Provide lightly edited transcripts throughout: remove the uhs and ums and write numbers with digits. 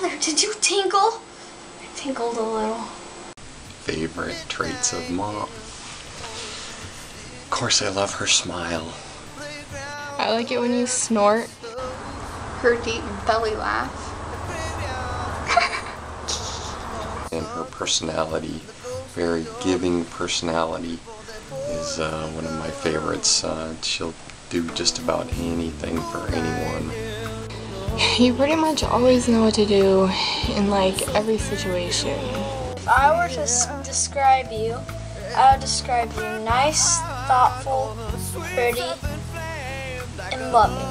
Tyler, did you tinkle? I tinkled a little. Favorite traits of Mom. Of course, I love her smile. I like it when you snort. Her deep belly laugh. And her personality, very giving personality, is one of my favorites. She'll do just about anything for anyone. You pretty much always know what to do in like every situation. If I were to describe you, I would describe you nice, thoughtful, pretty, and loving.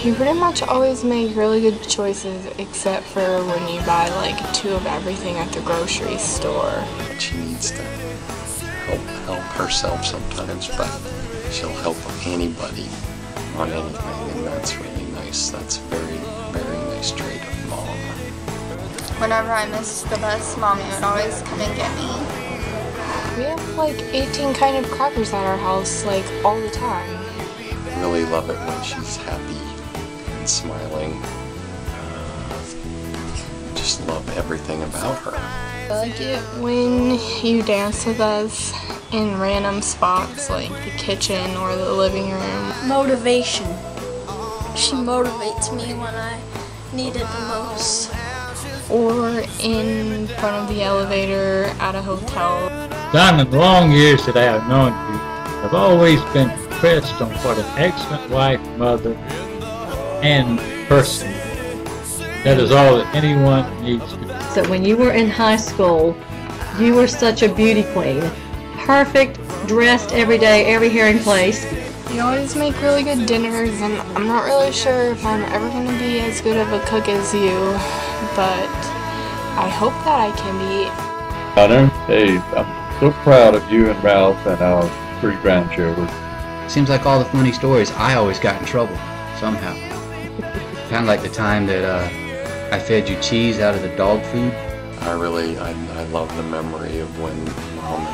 You pretty much always make really good choices except for when you buy like 2 of everything at the grocery store. She needs to help herself sometimes, but she'll help anybody on anything, and that's really nice. That's a very, very nice trait of Mom. Whenever I missed the bus, Mommy would always come and get me. We have like 18 kind of crackers at our house, like all the time. I really love it when she's happy and smiling. Just love everything about her. I like it when you dance with us in random spots like the kitchen or the living room. Motivation. She motivates me when I need it the most. Or in front of the elevator at a hotel. Don, in the long years that I have known you, I've always been impressed on what an excellent wife, mother, and person. That is all that anyone needs to be. So when you were in high school, you were such a beauty queen. Perfect, dressed every day, every hearing place. You always make really good dinners, and I'm not really sure if I'm ever going to be as good of a cook as you, but I hope that I can be. Connor, hey, I'm so proud of you and Ralph and our 3 grandchildren. Seems like all the funny stories, I always got in trouble, somehow. Kind of like the time that I fed you cheese out of the dog food. I love the memory of when Mom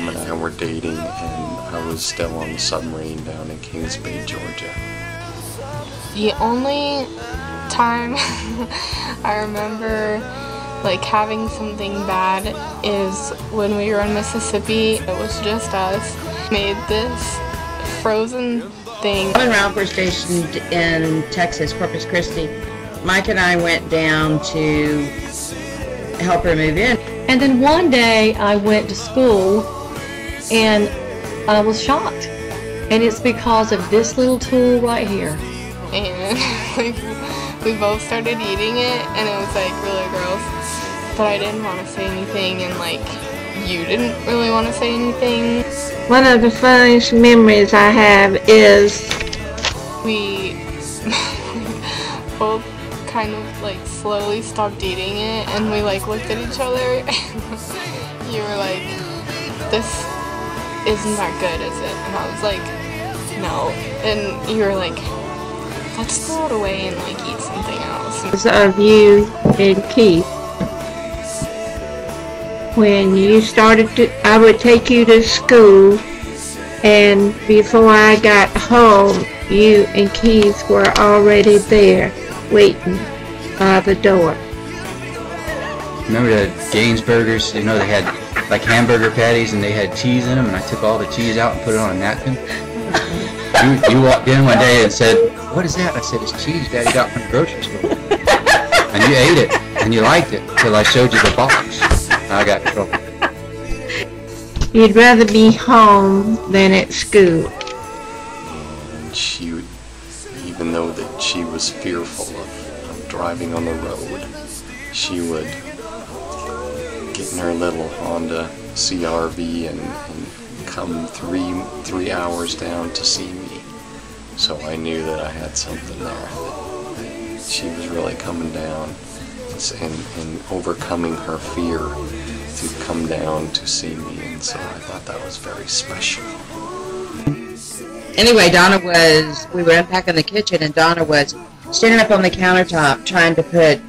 and I were dating, and I was still on the submarine down in Kings Bay, Georgia. The only time I remember like having something bad is when we were in Mississippi. It was just us. Made this frozen thing. When Ralph were stationed in Texas, Corpus Christi, Mike and I went down to help her move in. And then one day I went to school and I was shocked. And it's because of this little tool right here. And we both started eating it, and it was like really gross. But I didn't want to say anything, and like you didn't really want to say anything. One of the funniest memories I have is we both kind of like slowly stopped eating it, and we like looked at each other, and you were like, "This isn't that good, is it?" And I was like, "No." And you were like, "Let's throw it away and like eat something else." of you and Keith. When you started I would take you to school, and before I got home, you and Keith were already there, waiting by the door. Remember the Gaines burgers? You know, they had like hamburger patties and they had cheese in them, and I took all the cheese out and put it on a napkin. You walked in one day and said, "What is that?" I said, "It's cheese Daddy got from the grocery store." And you ate it, and you liked it, until I showed you the box. I got in trouble. You'd rather be home than at school. And she would, even though that she was fearful of driving on the road, she would get in her little Honda CRV and come three hours down to see me. So I knew that I had something there. That she was really coming down and overcoming her fear to come down to see me, and so I thought that was very special. Anyway, we were unpacking the kitchen, and Donna was standing up on the countertop trying to put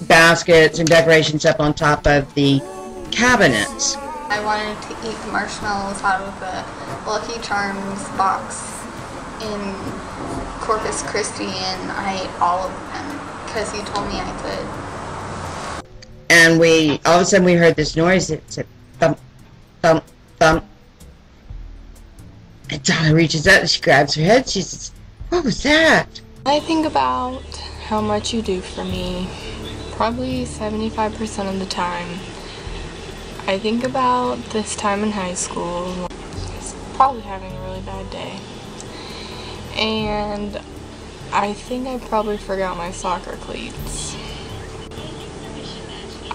baskets and decorations up on top of the cabinets. I wanted to eat the marshmallows out of the Lucky Charms box in Corpus Christi and I ate all of them because he told me I could. And all of a sudden we heard this noise. It said thump, thump, thump. And Donna reaches out and she grabs her head. She says, "What was that?" I think about how much you do for me, probably 75% of the time. I think about this time in high school, probably having a really bad day. And I think I probably forgot my soccer cleats.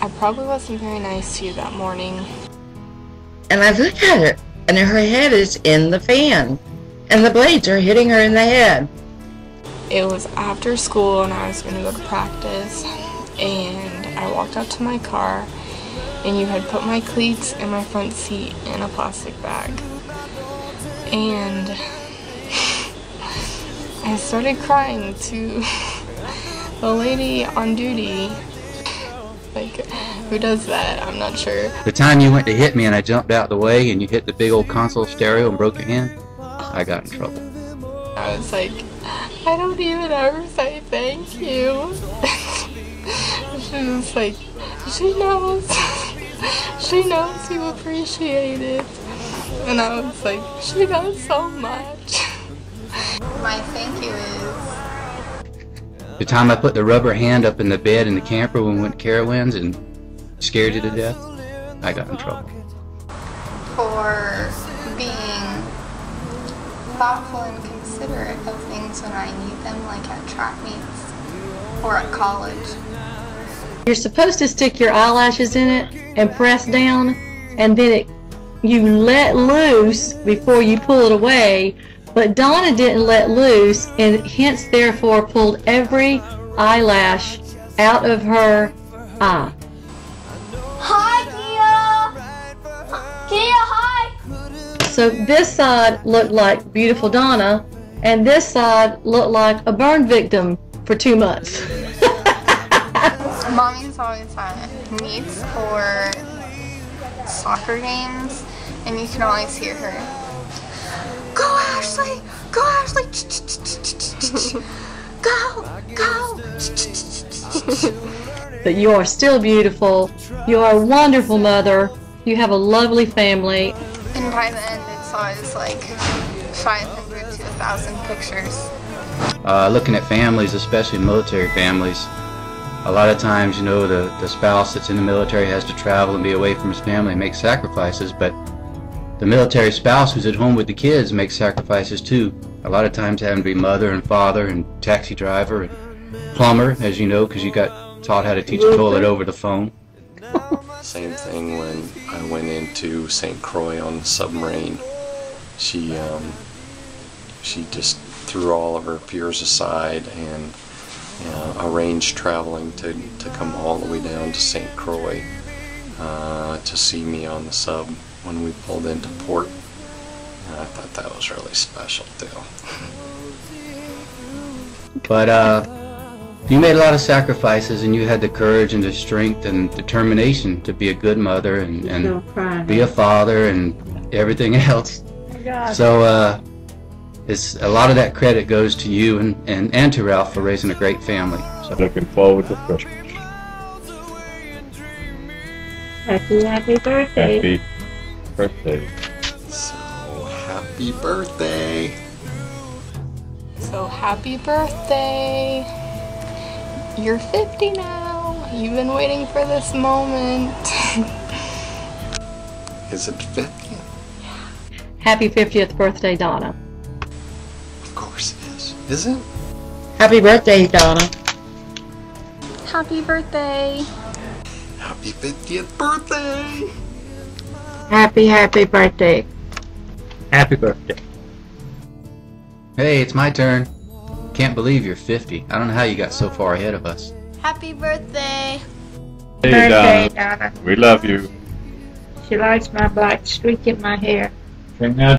I probably wasn't very nice to you that morning. And I look at her, and her head is in the fan, and the blades are hitting her in the head. It was after school and I was going to go to practice, and I walked out to my car and you had put my cleats in my front seat in a plastic bag. And I started crying to the lady on duty. Like, who does that? I'm not sure. The time you went to hit me and I jumped out the way and you hit the big old console stereo and broke your hand, I got in trouble. I was like, I don't even ever say thank you. She was like, she knows. She knows you appreciate it. And I was like, she does so much. My thank you is... The time I put the rubber hand up in the bed in the camper when we went to Carowinds and scared you to death, I got in trouble. For being thoughtful and considerate of things when I need them, like at track meets or at college. You're supposed to stick your eyelashes in it and press down, and then you let loose before you pull it away, but Donna didn't let loose and hence therefore pulled every eyelash out of her eye. Hi, Kia! Kia, hi! So this side looked like beautiful Donna, and this side looked like a burn victim for 2 months. Mommy's always at meets or soccer games, and you can always hear her. Go Ashley! Go Ashley! Go! Go! But you are still beautiful. You are a wonderful mother. You have a lovely family. And by the end, it's always like 500 to 1,000 pictures. Looking at families, especially military families, a lot of times, you know, the spouse that's in the military has to travel and be away from his family and make sacrifices, but the military spouse who's at home with the kids makes sacrifices too. A lot of times having to be mother and father and taxi driver and plumber, as you know, because you got taught how to teach a toilet over the phone. Same thing when I went into St. Croix on the submarine. She just threw all of her peers aside and arranged traveling to come all the way down to St. Croix to see me on the sub when we pulled into port. And I thought that was really special too. But you made a lot of sacrifices, and you had the courage and the strength and determination to be a good mother and be a father and everything else. So it's a lot of that credit goes to you and to Ralph for raising a great family. So Looking forward to Christmas. Happy birthday. Happy birthday. So happy birthday! So happy birthday! You're 50 now. You've been waiting for this moment. Is it 50? Happy 50th birthday, Donna. Of course it is. Is it? Happy birthday, Donna. Happy birthday. Happy 50th birthday! Happy birthday. Happy birthday. hey, it's my turn. Can't believe you're 50. I don't know how you got so far ahead of us. Happy birthday. Hey, Birthday, Donna. Donna. We love you. She likes my black streak in my hair. Okay, now